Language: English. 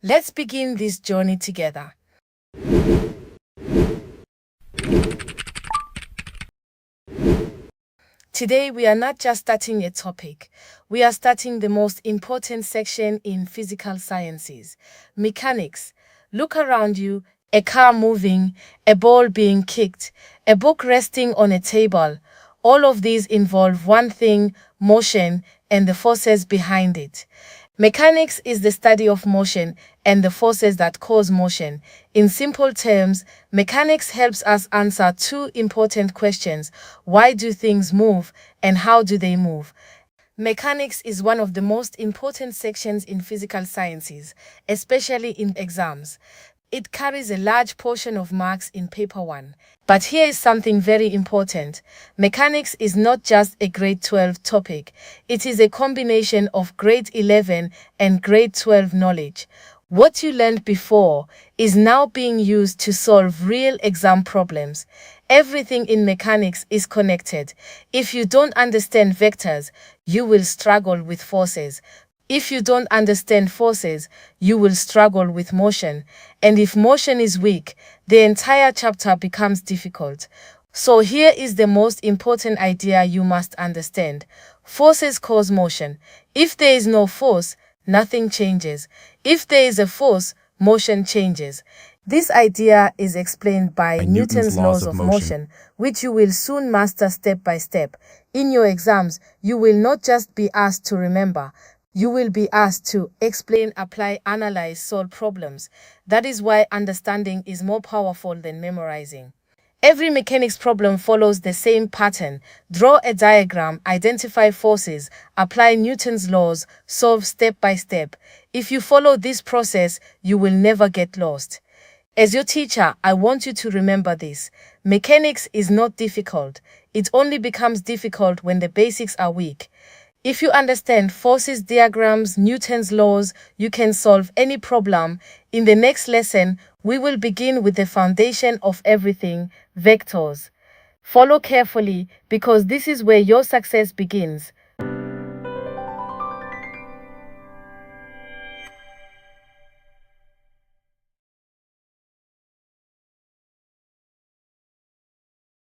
Let's begin this journey together. Today, we are not just starting a topic, we are starting the most important section in physical sciences, mechanics. Look around you, a car moving, a ball being kicked, a book resting on a table. All of these involve one thing, motion, and the forces behind it. Mechanics is the study of motion and the forces that cause motion. In simple terms, mechanics helps us answer two important questions: why do things move and how do they move? Mechanics is one of the most important sections in physical sciences, especially in exams. It carries a large portion of marks in paper 1. But here is something very important. Mechanics is not just a grade 12 topic. It is a combination of grade 11 and grade 12 knowledge. What you learned before is now being used to solve real exam problems. Everything in mechanics is connected. If you don't understand vectors, you will struggle with forces. If you don't understand forces, you will struggle with motion. And if motion is weak, the entire chapter becomes difficult. So here is the most important idea you must understand. Forces cause motion. If there is no force, nothing changes. If there is a force, motion changes. This idea is explained by Newton's laws of motion, which you will soon master step by step. In your exams, you will not just be asked to remember. You will be asked to explain, apply, analyze, solve problems. That is why understanding is more powerful than memorizing. Every mechanics problem follows the same pattern. Draw a diagram, identify forces, apply Newton's laws, solve step by step. If you follow this process, you will never get lost. As your teacher, I want you to remember this. Mechanics is not difficult. It only becomes difficult when the basics are weak. If you understand forces diagrams, Newton's laws, you can solve any problem. In the next lesson, we will begin with the foundation of everything, vectors. Follow carefully because this is where your success begins.